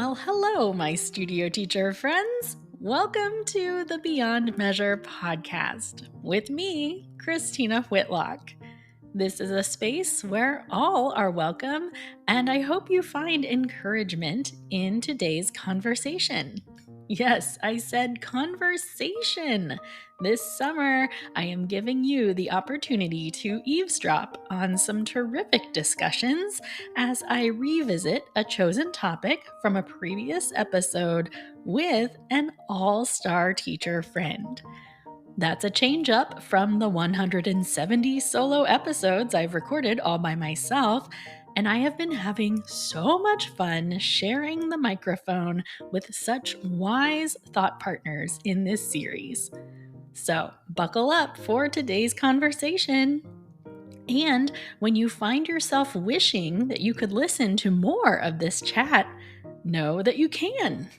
Well, hello, my studio teacher friends. Welcome to the Beyond Measure podcast with me, Christina Whitlock. This is a space where all are welcome, and I hope you find encouragement in today's conversation. Yes, I said conversation. This summer, I am giving you the opportunity to eavesdrop on some terrific discussions as I revisit a chosen topic from a previous episode with an all-star teacher friend. That's a change up from the 170 solo episodes I've recorded all by myself, and I have been having so much fun sharing the microphone with such wise thought partners in this series. So, buckle up for today's conversation. And when you find yourself wishing that you could listen to more of this chat, know that you can.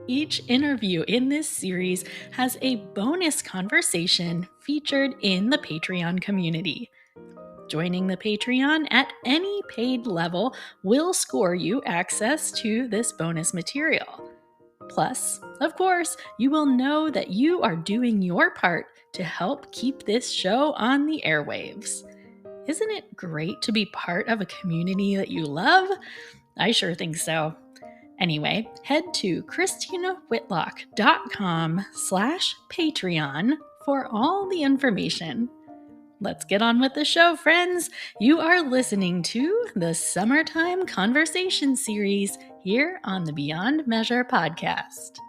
Each interview in this series has a bonus conversation featured in the Patreon community. Joining the Patreon at any paid level will score you access to this bonus material. Plus, of course, you will know that you are doing your part to help keep this show on the airwaves. Isn't it great to be part of a community that you love? I sure think so. Anyway, head to christinawhitlock.com/Patreon for all the information. Let's get on with the show, friends. You are listening to the Summertime Conversation Series here on the Beyond Measure podcast.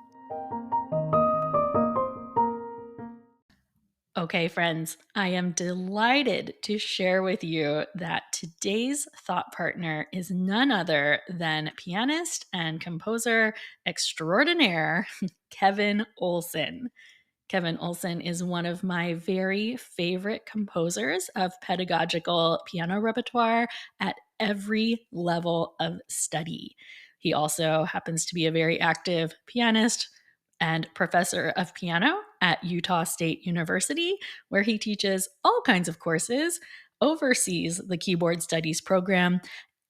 Okay, friends, I am delighted to share with you that today's thought partner is none other than pianist and composer extraordinaire, Kevin Olson. Kevin Olson is one of my very favorite composers of pedagogical piano repertoire at every level of study. He also happens to be a very active pianist and professor of piano at Utah State University, where he teaches all kinds of courses, oversees the keyboard studies program,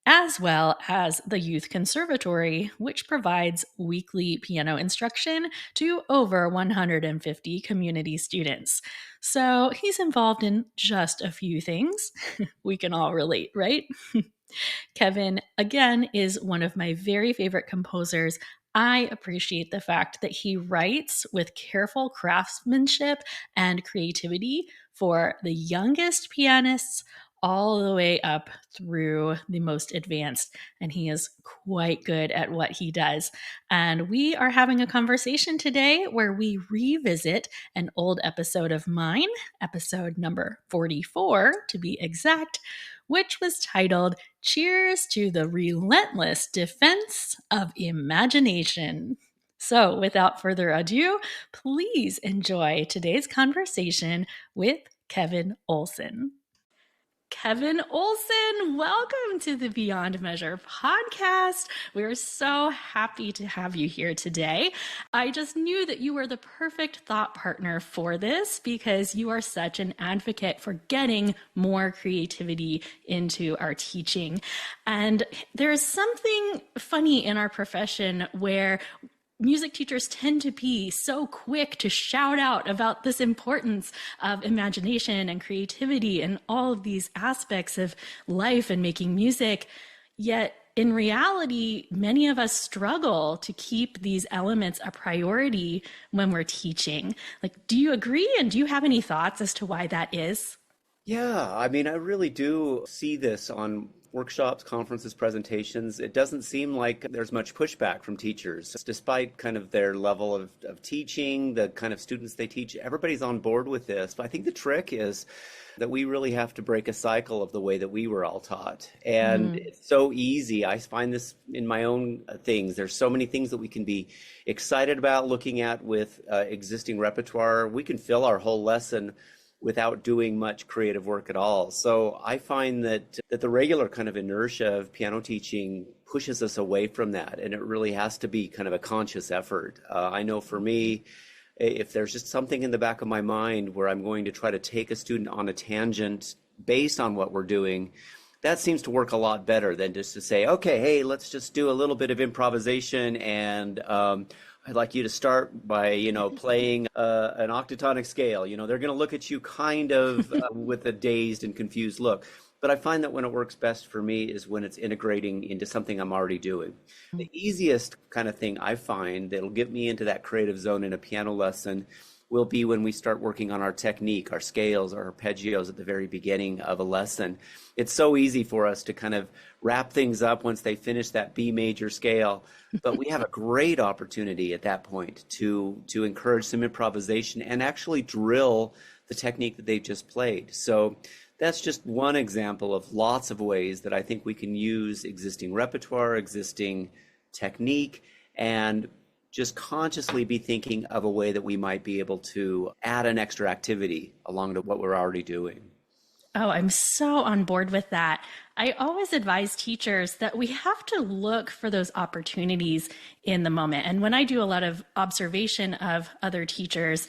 as well as the Youth Conservatory, which provides weekly piano instruction to over 150 community students. So he's involved in just a few things. We can all relate, right? Kevin, again, is one of my very favorite composers. I appreciate the fact that he writes with careful craftsmanship and creativity for the youngest pianists all the way up through the most advanced, and he is quite good at what he does. And we are having a conversation today where we revisit an old episode of mine, episode number 44 to be exact, which was titled Cheers to the Relentless Defense of Imagination. So, without further ado, please enjoy today's conversation with Kevin Olson. Kevin Olson, welcome to the Beyond Measure podcast. We're so happy to have you here today. I just knew that you were the perfect thought partner for this because you are such an advocate for getting more creativity into our teaching. And there's something funny in our profession where music teachers tend to be so quick to shout out about this importance of imagination and creativity and all of these aspects of life and making music. Yet in reality, many of us struggle to keep these elements a priority when we're teaching. Like, do you agree? And do you have any thoughts as to why that is? Yeah, I mean, I really do see this on workshops, conferences, presentations. It doesn't seem like there's much pushback from teachers, despite kind of their level of teaching, the kind of students they teach. Everybody's on board with this. But I think the trick is that we really have to break a cycle of the way that we were all taught. And it's so easy. I find this in my own things. There's so many things that we can be excited about looking at with existing repertoire. We can fill our whole lesson without doing much creative work at all. So I find that the regular kind of inertia of piano teaching pushes us away from that, and it really has to be kind of a conscious effort. I know for me, if there's just something in the back of my mind where I'm going to try to take a student on a tangent based on what we're doing, that seems to work a lot better than just to say, okay, hey, let's just do a little bit of improvisation, and I'd like you to start by, playing an octatonic scale. They're going to look at you kind of with a dazed and confused look. But I find that when it works best for me is when it's integrating into something I'm already doing. The easiest kind of thing I find that'll get me into that creative zone in a piano lesson will be when we start working on our technique, our scales, our arpeggios at the very beginning of a lesson. It's so easy for us to kind of wrap things up once they finish that B major scale, but we have a great opportunity at that point to encourage some improvisation and actually drill the technique that they've just played. So that's just one example of lots of ways that I think we can use existing repertoire, existing technique, and just consciously be thinking of a way that we might be able to add an extra activity along to what we're already doing. Oh, I'm so on board with that. I always advise teachers that we have to look for those opportunities in the moment. And when I do a lot of observation of other teachers,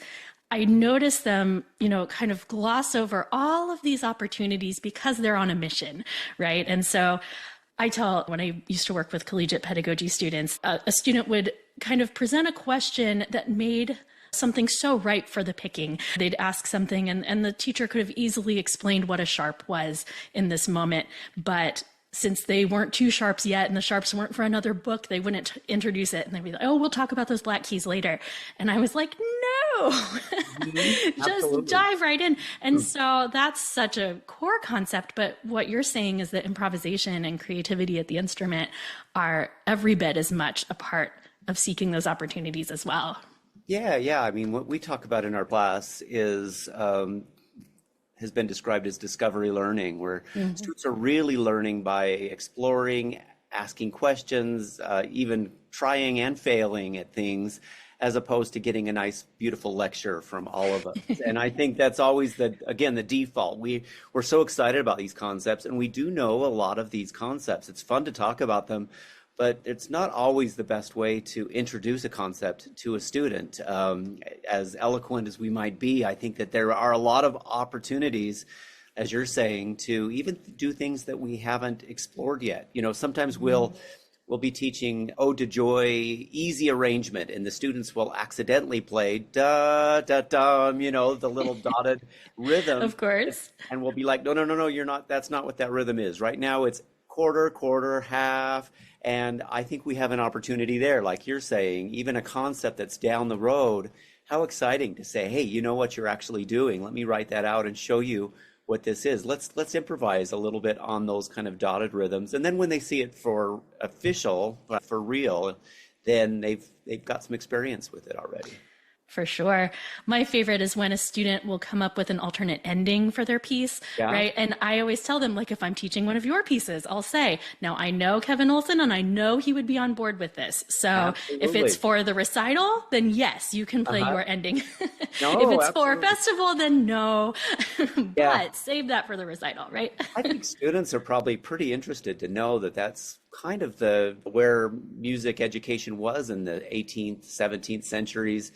I notice them, kind of gloss over all of these opportunities because they're on a mission, right? And so I tell, when I used to work with collegiate pedagogy students, a student would kind of present a question that made something so ripe for the picking. They'd ask something, and the teacher could have easily explained what a sharp was in this moment. But since they weren't two sharps yet and the sharps weren't for another book, they wouldn't introduce it. And they'd be like, oh, we'll talk about those black keys later. And I was like, no, just Absolutely. dive right in. And so that's such a core concept. But what you're saying is that improvisation and creativity at the instrument are every bit as much a part of seeking those opportunities as well. Yeah, yeah. I mean, what we talk about in our class is has been described as discovery learning, where students are really learning by exploring, asking questions, even trying and failing at things, as opposed to getting a nice, beautiful lecture from all of us. And I think that's always the default. We're so excited about these concepts, and we do know a lot of these concepts. It's fun to talk about them, but it's not always the best way to introduce a concept to a student. As eloquent as we might be, I think that there are a lot of opportunities, as you're saying, to even do things that we haven't explored yet. Sometimes we'll be teaching Ode to Joy, easy arrangement, and the students will accidentally play da da dum, the little dotted rhythm, Of course. and we'll be like, no, no, no, no, you're not. That's not what that rhythm is. Right now, it's quarter, quarter, half. And I think we have an opportunity there, like you're saying, even a concept that's down the road. How exciting to say, hey, you know what you're actually doing. Let me write that out and show you what this is. Let's improvise a little bit on those kind of dotted rhythms. And then when they see it for official, for real, then they've got some experience with it already. For sure. My favorite is when a student will come up with an alternate ending for their piece, Yeah, right? And I always tell them, like, if I'm teaching one of your pieces, I'll say, now I know Kevin Olson and I know he would be on board with this. So if it's absolutely. for the recital, then yes, you can play Uh-huh. your ending. If No, it's for a absolutely. festival, then no. Yeah. But save that for the recital, right? I think students are probably pretty interested to know that that's kind of the where music education was in the 18th, 17th centuries.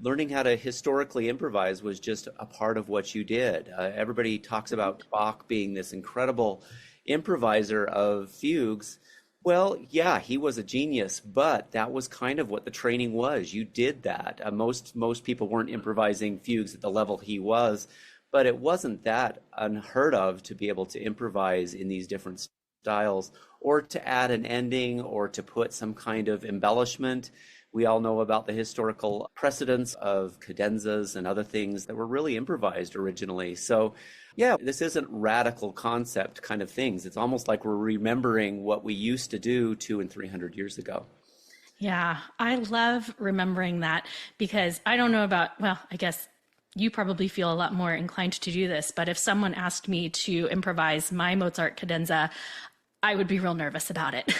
Learning how to historically improvise was just a part of what you did. Everybody talks about Bach being this incredible improviser of fugues. Well, yeah, he was a genius, but that was kind of what the training was. You did that. Most people weren't improvising fugues at the level he was, but it wasn't that unheard of to be able to improvise in these different styles, or to add an ending, or to put some kind of embellishment. We all know about the historical precedents of cadenzas and other things that were really improvised originally. So, yeah, this isn't radical concept kind of things. It's almost like we're remembering what we used to do 200 and 300 years ago. Yeah, I love remembering that because I don't know about, well, I guess you probably feel a lot more inclined to do this, but if someone asked me to improvise my Mozart cadenza, I would be real nervous about it.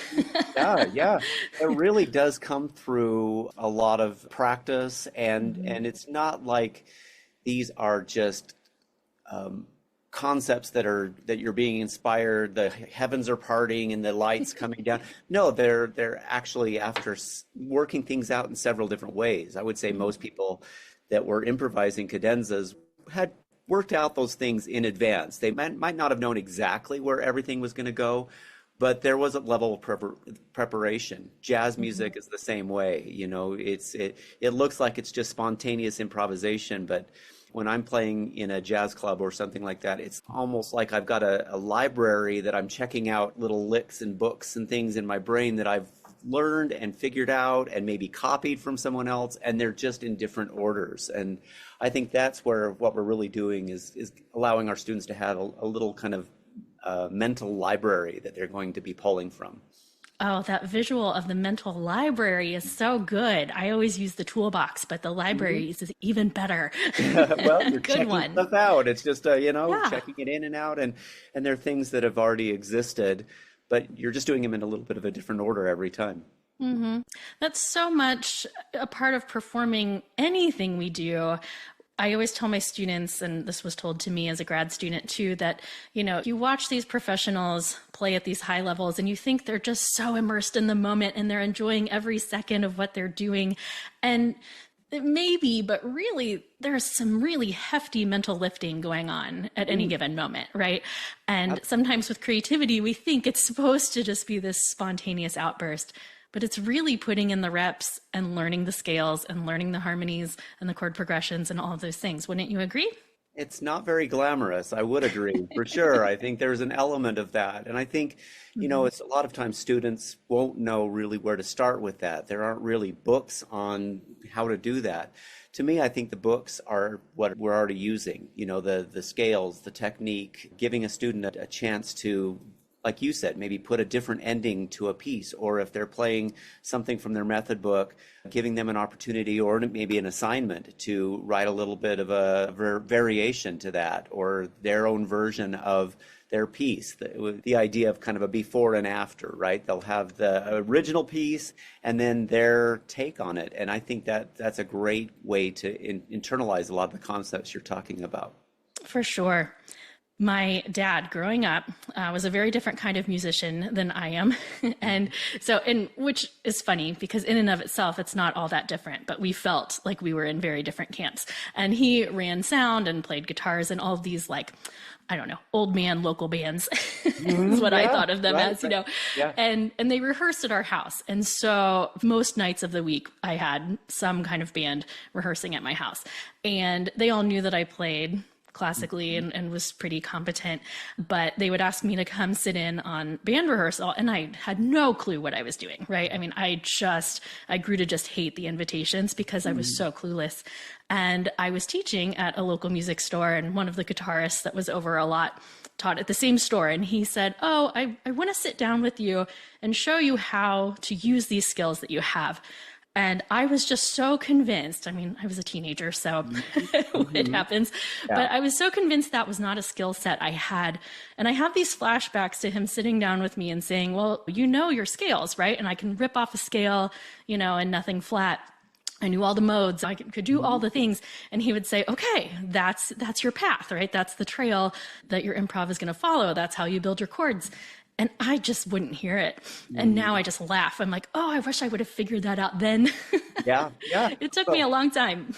Yeah, yeah. It really does come through a lot of practice, and it's not like these are just concepts that you're being inspired, the heavens are parting and the lights coming down. No, they're actually after working things out in several different ways. I would say most people that were improvising cadenzas had worked out those things in advance. They might not have known exactly where everything was going to go, but there was a level of preparation. Jazz Mhm. music is the same way. It looks like it's just spontaneous improvisation, but when I'm playing in a jazz club or something like that, it's almost like I've got a library that I'm checking out little licks and books and things in my brain that I've learned and figured out and maybe copied from someone else, and they're just in different orders. And I think that's where what we're really doing is allowing our students to have a little kind of mental library that they're going to be pulling from. Oh, that visual of the mental library is so good. I always use the toolbox, but the Mhm. library is even better. Well, you're Good checking one. stuff out. It's just Yeah. checking it in and out, and there are things that have already existed, but you're just doing them in a little bit of a different order every time. Hmm. That's so much a part of performing anything we do. I always tell my students, and this was told to me as a grad student too, that, you watch these professionals play at these high levels and you think they're just so immersed in the moment and they're enjoying every second of what they're doing. And it may be, but really, there's some really hefty mental lifting going on at any Mm, given moment, right? And ab- sometimes with creativity, we think it's supposed to just be this spontaneous outburst, but it's really putting in the reps and learning the scales and learning the harmonies and the chord progressions and all of those things. Wouldn't you agree? It's not very glamorous. I would agree, for sure. I think there's an element of that. And I think, Hmm. it's a lot of times students won't know really where to start with that. There aren't really books on how to do that. To me, I think the books are what we're already using, the scales, the technique, giving a student a chance to, like you said, maybe put a different ending to a piece, or if they're playing something from their method book, giving them an opportunity or maybe an assignment to write a little bit of a variation to that, or their own version of their piece. The idea of kind of a before and after, right? They'll have the original piece and then their take on it. And I think that that's a great way to internalize a lot of the concepts you're talking about. For sure. My dad, growing up, was a very different kind of musician than I am. And so, and which is funny because, in and of itself, it's not all that different, but we felt like we were in very different camps. And he ran sound and played guitars and all of these, like, I don't know, old man local bands is what I Yeah, thought of them right, as, right. Yeah. and they rehearsed at our house. And so most nights of the week I had some kind of band rehearsing at my house. And they all knew that I played classically and was pretty competent, but they would ask me to come sit in on band rehearsal and I had no clue what I was doing, right? I mean, I grew to just hate the invitations because I was Mhm. so clueless. And I was teaching at a local music store, and one of the guitarists that was over a lot taught at the same store, and he said, "Oh, I want to sit down with you and show you how to use these skills that you have." And I was just so convinced. I mean, I was a teenager, so Mhm. it Mhm. happens. Yeah. But I was so convinced that was not a skill set I had. And I have these flashbacks to him sitting down with me and saying, "Well, you know your scales, right? And I can rip off a scale, and nothing flat. I knew all the modes. I could do all Mhm. the things." And he would say, "Okay, that's your path, right? That's the trail that your improv is going to follow. That's how you build your chords." And I just wouldn't hear it. And now Mhm. I just laugh. I'm like, "Oh, I wish I would have figured that out then." Yeah, yeah. It took me a Well, long time.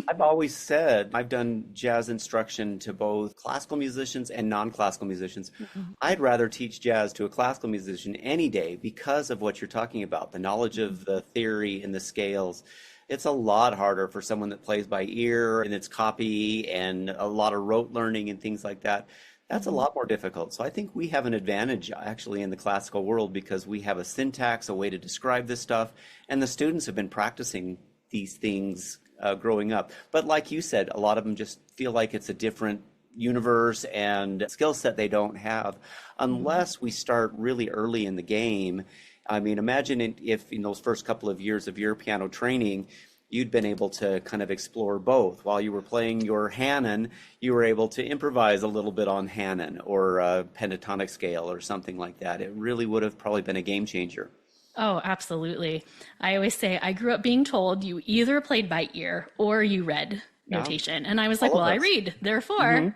I've always said I've done jazz instruction to both classical musicians and non-classical musicians. Mhm. I'd rather teach jazz to a classical musician any day because of what you're talking about, the knowledge of the theory and the scales. It's a lot harder for someone that plays by ear and it's copy and a lot of rote learning and things like that. That's a Mhm. lot more difficult. So I think we have an advantage actually in the classical world because we have a syntax, a way to describe this stuff, and the students have been practicing these things growing up. But like you said, a lot of them just feel like it's a different universe and skill set they don't have Mhm. unless we start really early in the game. I mean, imagine if in those first couple of years of your piano training, you'd been able to kind of explore both. While you were playing your Hanon, you were able to improvise a little bit on Hanon or a pentatonic scale or something like that. It really would have probably been a game changer. Oh, absolutely. I always say I grew up being told you either played by ear or you read Yeah, notation. And I was like, all well, of I us. read, therefore, Hmm.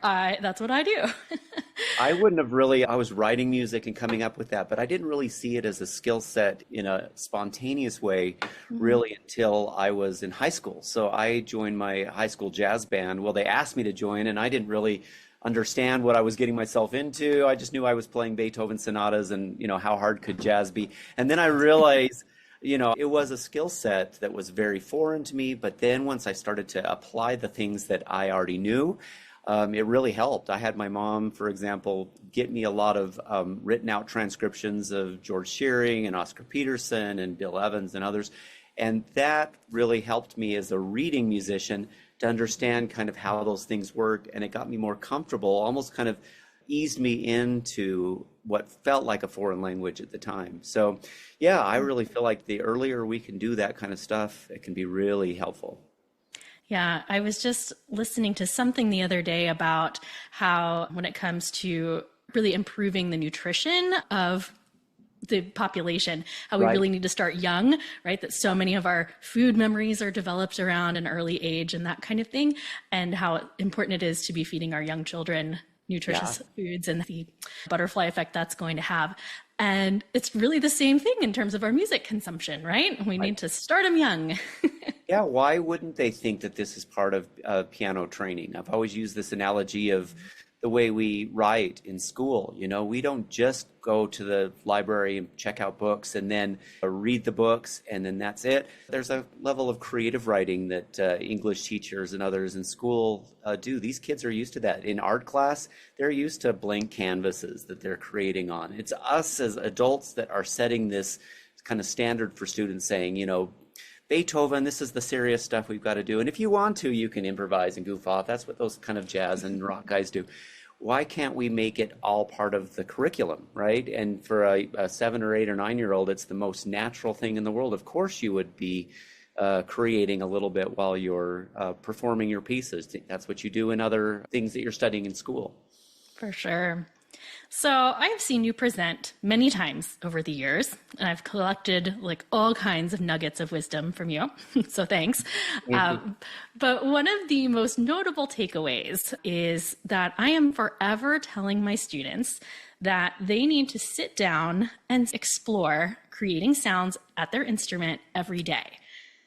that's what I do. I wouldn't have really, I was writing music and coming up with that, but I didn't really see it as a skill set in a spontaneous way Mhm. really until I was in high school. So I joined my high school jazz band. Well, they asked me to join, and I didn't really understand what I was getting myself into. I just knew I was playing Beethoven sonatas and, how hard could jazz be? And then I realized, it was a skill set that was very foreign to me. But then once I started to apply the things that I already knew, it really helped. I had my mom, for example, get me a lot of written out transcriptions of George Shearing and Oscar Peterson and Bill Evans and others. And that really helped me as a reading musician to understand kind of how those things work. And it got me more comfortable, almost kind of eased me into what felt like a foreign language at the time. So, yeah, I really feel like the earlier we can do that kind of stuff, it can be really helpful. Yeah, I was just listening to something the other day about how, when it comes to really improving the nutrition of the population, how we Right. really need to start young, right? That so many of our food memories are developed around an early age and that kind of thing, and how important it is to be feeding our young children Yeah. nutritious foods and the butterfly effect that's going to have. And it's really the same thing in terms of our music consumption, right? We Right. need to start them young. Yeah, why wouldn't they think that this is part of piano training? I've always used this analogy of the way we write in school. We don't just go to the library and check out books and then read the books and then that's it. There's a level of creative writing that English teachers and others in school do. These kids are used to that. In art class, they're used to blank canvases that they're creating on. It's us as adults that are setting this kind of standard for students saying, Beethoven, this is the serious stuff we've got to do. And if you want to, you can improvise and goof off. That's what those kind of jazz and rock guys do. Why can't we make it all part of the curriculum, right? And for a 7 or 8 or 9 year old, it's the most natural thing in the world. Of course, you would be creating a little bit while you're performing your pieces. That's what you do in other things that you're studying in school. For sure. So I have seen you present many times over the years, and I've collected like all kinds of nuggets of wisdom from you. So thanks. Thank you. But one of the most notable takeaways is that I am forever telling my students that they need to sit down and explore creating sounds at their instrument every day.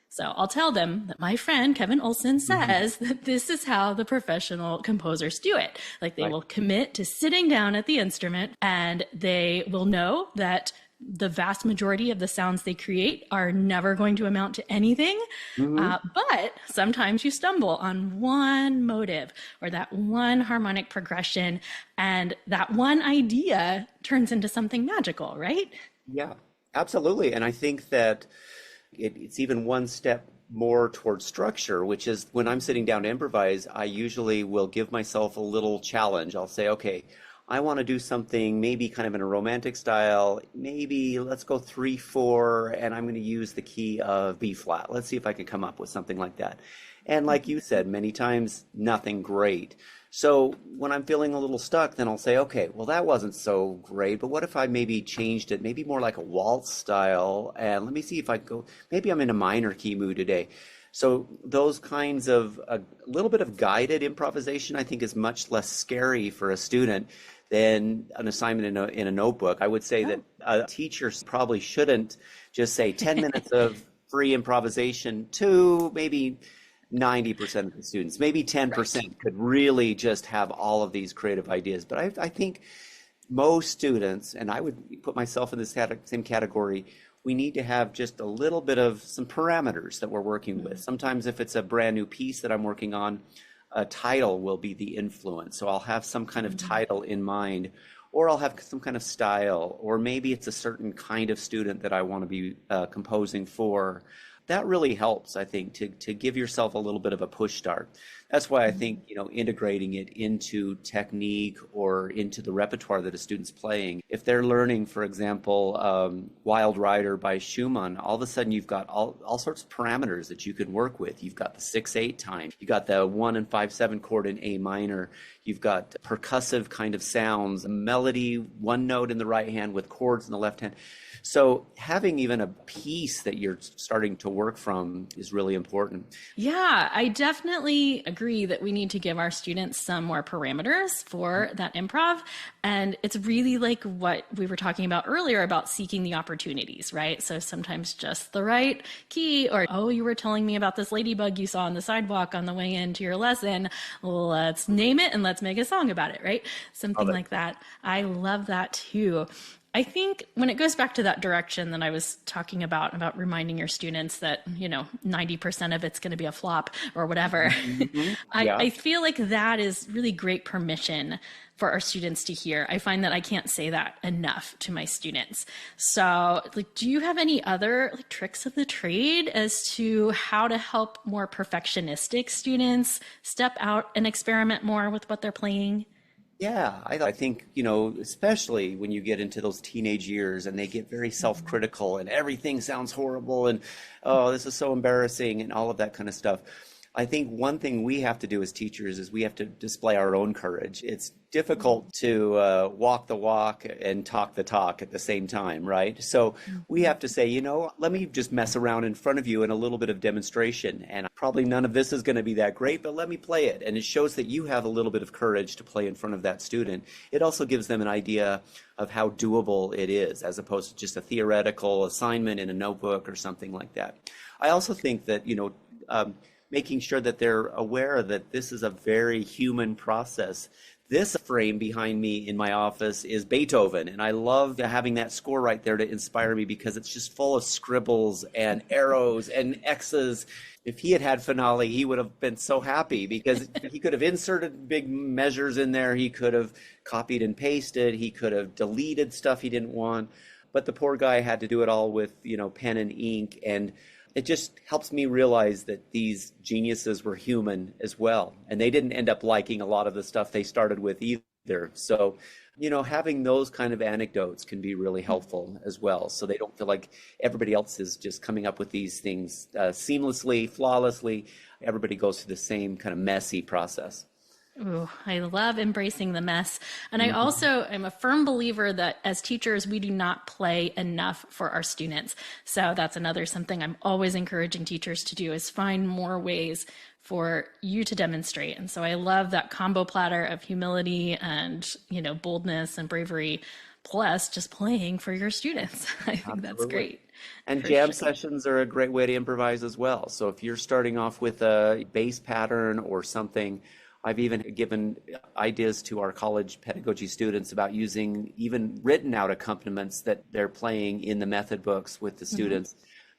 So I'll tell them that my friend Kevin Olson Mhm. says that this is how the professional composers do it. Like they Right. will commit to sitting down at the instrument and they will know that the vast majority of the sounds they create are never going to amount to anything. Hmm. But sometimes you stumble on one motive or that one harmonic progression, and that one idea turns into something magical, right? Yeah, absolutely. And I think that it's even one step more towards structure, which is when I'm sitting down to improvise, I usually will give myself a little challenge. I'll say, okay, I want to do something maybe kind of in a romantic style. Maybe let's go 3/4, and I'm going to use the key of B flat. Let's see if I can come up with something like that. And like you said, many times, nothing great. So when I'm feeling a little stuck, then I'll say, okay, well, that wasn't so great, but what if I maybe changed it, maybe more like a waltz style, and let me see if I go, maybe I'm in a minor key mood today. So those kinds of a little bit of guided improvisation, I think, is much less scary for a student than an assignment in a notebook. I would say that Oh. teachers probably shouldn't just say 10 minutes of free improvisation to maybe 90% of the students, maybe Right. 10% could really just have all of these creative ideas. But I think most students, and I would put myself in this same category, we need to have just a little bit of some parameters that we're working with. Sometimes if it's a brand new piece that I'm working on, a title will be the influence. So I'll have some kind of Mhm. title in mind, or I'll have some kind of style, or maybe it's a certain kind of student that I want to be composing for. That really helps, I think, to give yourself a little bit of a push start. That's why I think, integrating it into technique or into the repertoire that a student's playing. If they're learning, for example, Wild Rider by Schumann, all of a sudden you've got all sorts of parameters that you can work with. You've got the 6/8 time, you got the 1 and 5/7 chord in A minor, you've got percussive kind of sounds, a melody, one note in the right hand with chords in the left hand. So having even a piece that you're starting to work from is really important. Yeah, I definitely agree that we need to give our students some more parameters for that improv. And it's really like what we were talking about earlier about seeking the opportunities, right? So sometimes just the right key, or, oh, you were telling me about this ladybug you saw on the sidewalk on the way into your lesson. Let's name it and let's make a song about it, right? Something Love it. like that. I love that too. I think when it goes back to that direction that I was talking about reminding your students that, 90% of it's going to be a flop or whatever, Mhm. I, Yeah. I feel like that is really great permission for our students to hear. I find that I can't say that enough to my students. So, like, do you have any other like tricks of the trade as to how to help more perfectionistic students step out and experiment more with what they're playing? Yeah, I think, especially when you get into those teenage years and they get very self-critical and everything sounds horrible and, oh, this is so embarrassing and all of that kind of stuff. I think one thing we have to do as teachers is we have to display our own courage. It's difficult to walk the walk and talk the talk at the same time, right? So we have to say, let me just mess around in front of you in a little bit of demonstration. And probably none of this is going to be that great, but let me play it. And it shows that you have a little bit of courage to play in front of that student. It also gives them an idea of how doable it is, as opposed to just a theoretical assignment in a notebook or something like that. I also think that, making sure that they're aware that this is a very human process. This frame behind me in my office is Beethoven, and I love having that score right there to inspire me because it's just full of scribbles and arrows and X's. If he had had finale, he would have been so happy because he could have inserted big measures in there. He could have copied and pasted. He could have deleted stuff he didn't want. But the poor guy had to do it all with, pen and ink. And it just helps me realize that these geniuses were human as well. And they didn't end up liking a lot of the stuff they started with either. So, having those kind of anecdotes can be really helpful as well. So they don't feel like everybody else is just coming up with these things seamlessly, flawlessly. Everybody goes through the same kind of messy process. Ooh, I love embracing the mess. And I Mhm. also am a firm believer that as teachers, we do not play enough for our students. So that's another something I'm always encouraging teachers to do is find more ways for you to demonstrate. And so I love that combo platter of humility and, boldness and bravery, plus just playing for your students. I think that's Absolutely. great And for jam sure. sessions are a great way to improvise as well. So if you're starting off with a bass pattern or something, I've even given ideas to our college pedagogy students about using even written out accompaniments that they're playing in the method books with the Mhm. students,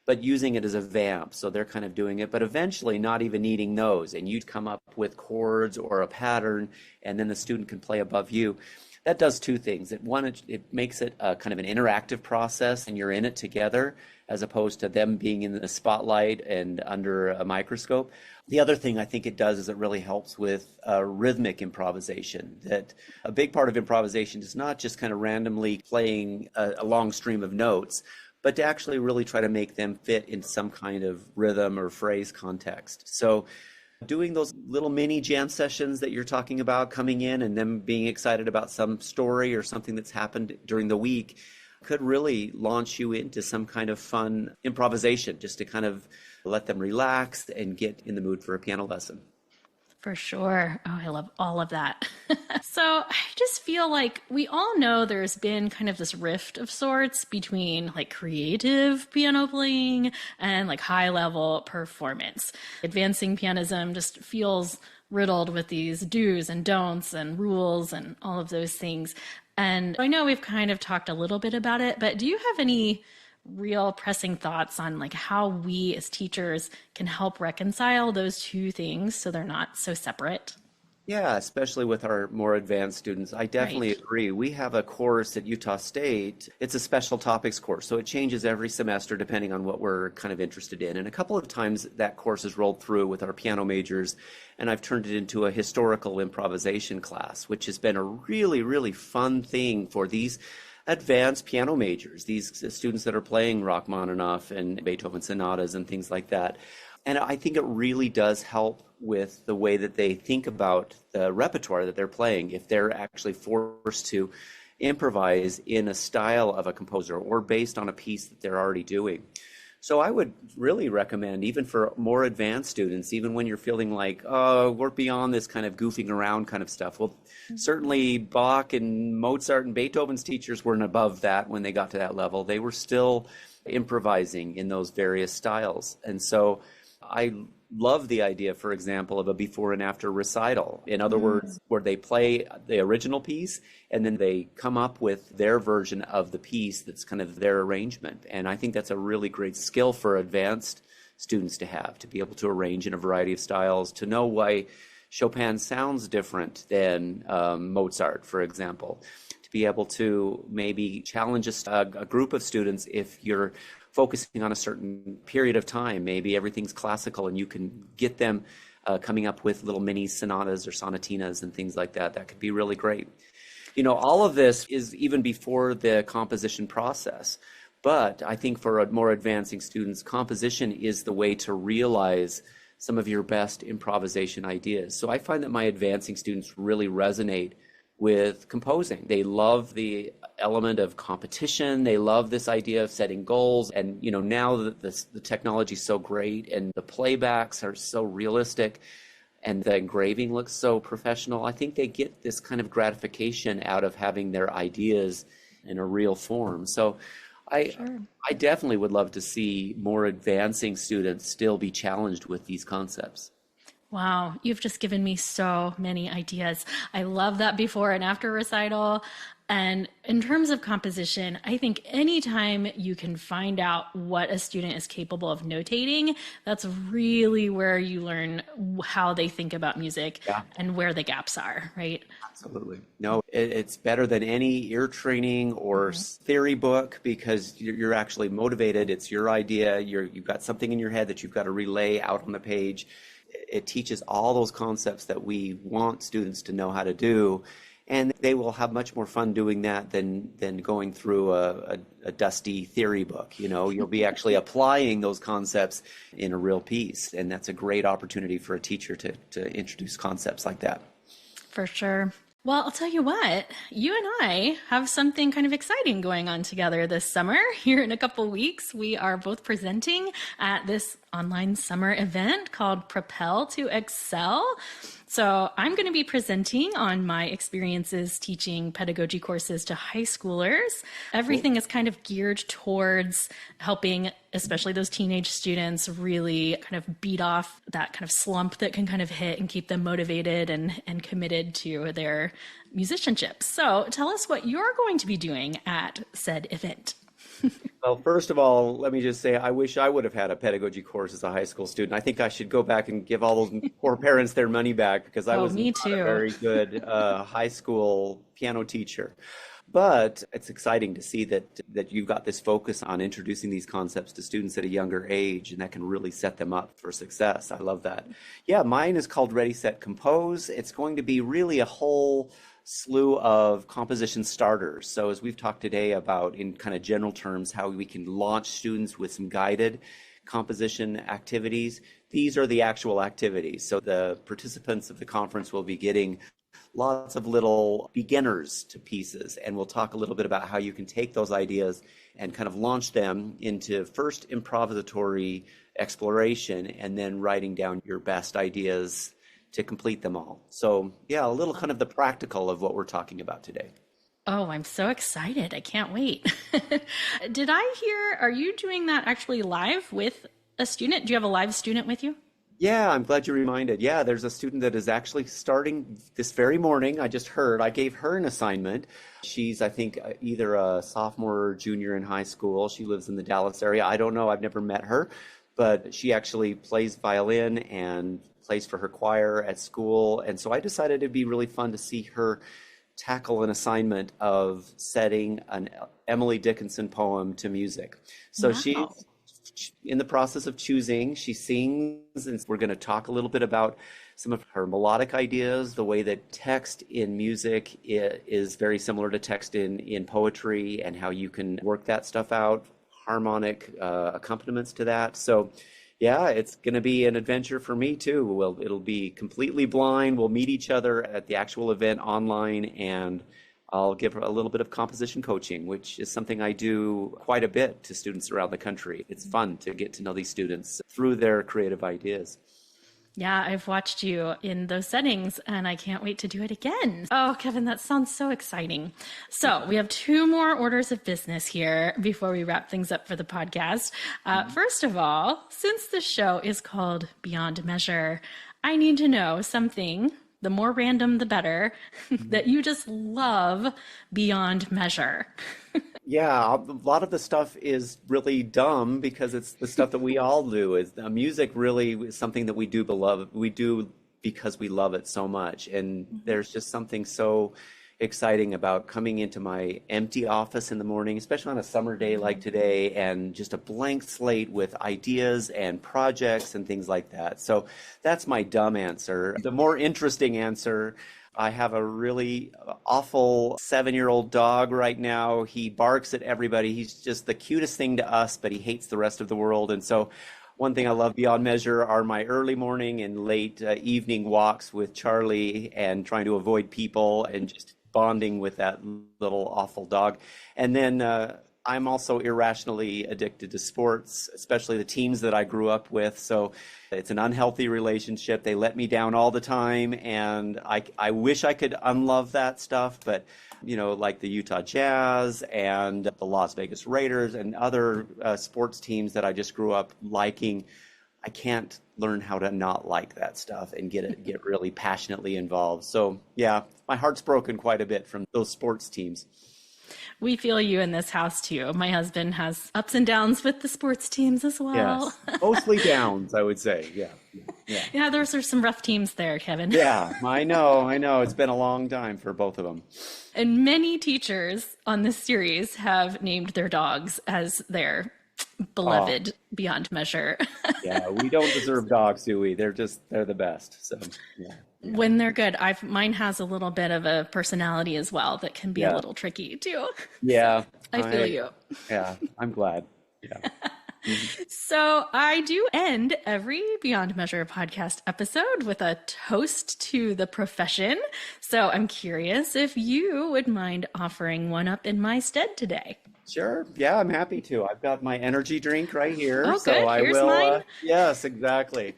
but using it as a vamp. So they're kind of doing it, but eventually not even needing those. And you'd come up with chords or a pattern, and then the student can play above you. That does two things. It makes it a kind of an interactive process, and you're in it together, as opposed to them being in the spotlight and under a microscope. The other thing I think it does is it really helps with rhythmic improvisation. That a big part of improvisation is not just kind of randomly playing a long stream of notes, but to actually really try to make them fit in some kind of rhythm or phrase context. So doing those little mini jam sessions that you're talking about, coming in and them being excited about some story or something that's happened during the week, could really launch you into some kind of fun improvisation just to kind of let them relax and get in the mood for a piano lesson. For sure. Oh, I love all of that. So I just feel like we all know there's been kind of this rift of sorts between like creative piano playing and like high level performance. Advancing pianism just feels riddled with these do's and don'ts and rules and all of those things. And I know we've kind of talked a little bit about it, but do you have any real pressing thoughts on like how we as teachers can help reconcile those two things so they're not so separate? Yeah, especially with our more advanced students. I definitely Right. agree. We have a course at Utah State. It's a special topics course, so it changes every semester depending on what we're kind of interested in. And a couple of times that course is rolled through with our piano majors, and I've turned it into a historical improvisation class, which has been a really, really fun thing for these advanced piano majors, these students that are playing Rachmaninoff and Beethoven sonatas and things like that. And I think it really does help with the way that they think about the repertoire that they're playing if they're actually forced to improvise in a style of a composer or based on a piece that they're already doing. So I would really recommend, even for more advanced students, even when you're feeling like, oh, we're beyond this kind of goofing around kind of stuff. Well, certainly Bach and Mozart and Beethoven's teachers weren't above that when they got to that level. They were still improvising in those various styles. And so I love the idea, for example, of a before and after recital. In other Mm, words, where they play the original piece and then they come up with their version of the piece that's kind of their arrangement. And I think that's a really great skill for advanced students to be able to arrange in a variety of styles, to know why Chopin sounds different than Mozart, for example, to be able to maybe challenge a group of students if you're focusing on a certain period of time. Maybe everything's classical and you can get them coming up with little mini sonatas or sonatinas and things like that. That could be really great. You know, all of this is even before the composition process. But I think for more advancing students, composition is the way to realize some of your best improvisation ideas. So I find that my advancing students really resonate with composing. They love the element of competition. They love this idea of setting goals. And, you know, now that the technology is so great and the playbacks are so realistic and the engraving looks so professional, I think they get this kind of gratification out of having their ideas in a real form. So I sure. I definitely would love to see more advancing students still be challenged with these concepts. Wow, you've just given me so many ideas. I love that before and after recital. And in terms of composition, I think anytime you can find out what a student is capable of notating, that's really where you learn how they think about music Yeah. and where the gaps are, right? Absolutely. No, it's better than any ear training or theory book because you're actually motivated. It's your idea. You've got something in your head that you've got to relay out on the page. It teaches all those concepts that we want students to know how to do. And they will have much more fun doing that than going through a dusty theory book. You know, you'll be actually applying those concepts in a real piece. And that's a great opportunity for a teacher to introduce concepts like that. For sure. Well, I'll tell you what, you and I have something kind of exciting going on together this summer. Here in a couple weeks, we are both presenting at this online summer event called Propel to Excel. So I'm going to be presenting on my experiences teaching pedagogy courses to high schoolers. Cool. Everything is kind of geared towards helping, especially those teenage students, really kind of beat off that kind of slump that can kind of hit and keep them motivated and committed to their musicianship. So tell us what you're going to be doing at said event. Well, first of all, let me just say I wish I would have had a pedagogy course as a high school student. I think I should go back and give all those poor parents their money back because I Oh, was me not a too. very good high school piano teacher. But it's exciting to see that you've got this focus on introducing these concepts to students at a younger age, and that can really set them up for success. I love that. Yeah, mine is called Ready, Set, Compose. It's going to be really a whole slew of composition starters. So as we've talked today about in kind of general terms, how we can launch students with some guided composition activities, these are the actual activities. So the participants of the conference will be getting lots of little beginners to pieces, and we'll talk a little bit about how you can take those ideas and kind of launch them into first improvisatory exploration and then writing down your best ideas to complete them all. So yeah, a little kind of the practical of what we're talking about today. Oh, I'm so excited. I can't wait. Did I hear, are you doing that actually live with a student? Do you have a live student with you? Yeah, I'm glad you reminded. Yeah, there's a student that is actually starting this very morning. I just heard. I gave her an assignment. She's, I think, either a sophomore or junior in high school. She lives in the Dallas area. I don't know. I've never met her, but she actually plays violin and plays for her choir at school. And so I decided it'd be really fun to see her tackle an assignment of setting an Emily Dickinson poem to music. So Wow. she's in the process of choosing. She sings, and we're going to talk a little bit about some of her melodic ideas, the way that text in music is very similar to text in poetry, and how you can work that stuff out, harmonic accompaniments to that. So yeah, it's going to be an adventure for me too. It'll be completely blind. We'll meet each other at the actual event online, and I'll give a little bit of composition coaching, which is something I do quite a bit to students around the country. It's fun to get to know these students through their creative ideas. Yeah, I've watched you in those settings and I can't wait to do it again. Oh, Kevin, that sounds so exciting. So, we have two more orders of business here before we wrap things up for the podcast. First of all, since the show is called Beyond Measure, I need to know something, the more random the better, that you just love beyond measure. Yeah, a lot of the stuff is really dumb because it's the stuff that we all do. Is music really is something that we do beloved. We do because we love it so much, and there's just something so exciting about coming into my empty office in the morning, especially on a summer day like today, and just a blank slate with ideas and projects and things like that. So that's my dumb answer. The more interesting answer, I have a really awful 7-year-old dog right now. He barks at everybody. He's just the cutest thing to us, but he hates the rest of the world. And so one thing I love beyond measure are my early morning and late evening walks with Charlie and trying to avoid people and just bonding with that little awful dog. And then I'm also irrationally addicted to sports, especially the teams that I grew up with. So it's an unhealthy relationship. They let me down all the time, and I wish I could unlove that stuff, but like the Utah Jazz and the Las Vegas Raiders and other sports teams that I just grew up liking, I can't learn how to not like that stuff and get really passionately involved. So yeah, my heart's broken quite a bit from those sports teams. We feel you in this house too. My husband has ups and downs with the sports teams as well. Yes, mostly downs, I would say. Yeah, yeah, Yeah, those are some rough teams there, Kevin. yeah. I know. It's been a long time for both of them. And many teachers on this series have named their dogs as their Oh, beloved beyond measure. yeah. We don't deserve dogs, do we? They're the best. So yeah, yeah, When they're good, mine has a little bit of a personality as well that can be a yeah, little tricky too. So yeah. I feel you. Yeah. I'm glad. Yeah. Mhm. So I do end every Beyond Measure podcast episode with a toast to the profession. So I'm curious if you would mind offering one up in my stead today. Sure. Yeah, I'm happy to. I've got my energy drink right here, Oh, so good. I Here's will. mine. Yes, exactly.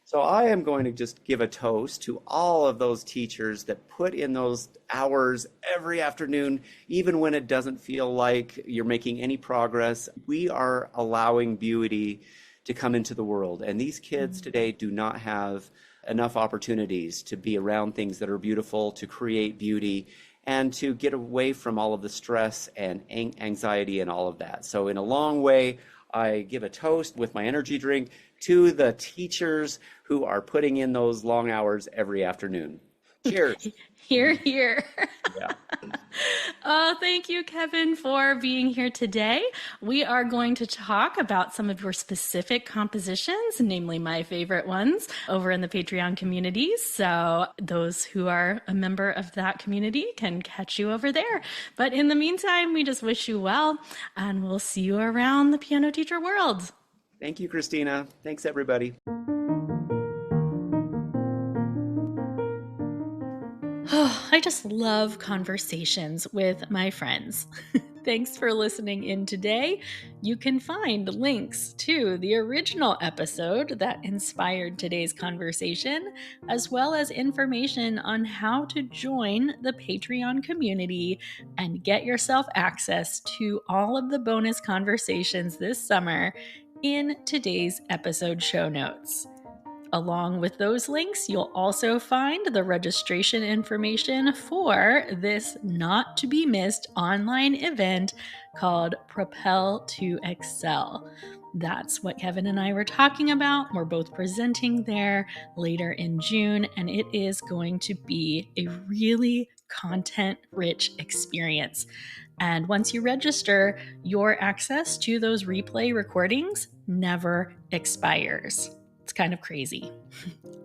So I am going to just give a toast to all of those teachers that put in those hours every afternoon, even when it doesn't feel like you're making any progress. We are allowing beauty to come into the world, and these kids today do not have enough opportunities to be around things that are beautiful, to create beauty, and to get away from all of the stress and anxiety and all of that. So in a long way, I give a toast with my energy drink to the teachers who are putting in those long hours every afternoon. Cheers. Here, here. Yeah. Oh, thank you, Kevin, for being here today. We are going to talk about some of your specific compositions, namely my favorite ones, over in the Patreon community. So those who are a member of that community can catch you over there. But in the meantime, we just wish you well, and we'll see you around the piano teacher world. Thank you, Christina. Thanks, everybody. Oh, I just love conversations with my friends. Thanks for listening in today. You can find links to the original episode that inspired today's conversation, as well as information on how to join the Patreon community and get yourself access to all of the bonus conversations this summer in today's episode show notes. Along with those links, you'll also find the registration information for this not to be missed online event called Propel to Excel. That's what Kevin and I were talking about. We're both presenting there later in June, and it is going to be a really content-rich experience. And once you register, your access to those replay recordings never expires. It's kind of crazy.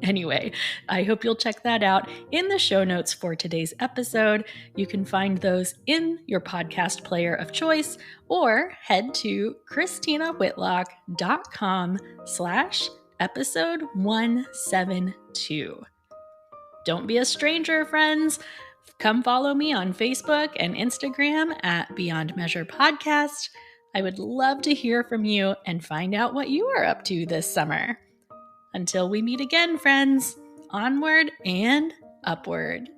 Anyway, I hope you'll check that out in the show notes for today's episode. You can find those in your podcast player of choice or head to christinawhitlock.com/episode 172. Don't be a stranger, friends. Come follow me on Facebook and Instagram at Beyond Measure Podcast. I would love to hear from you and find out what you are up to this summer. Until we meet again, friends, onward and upward.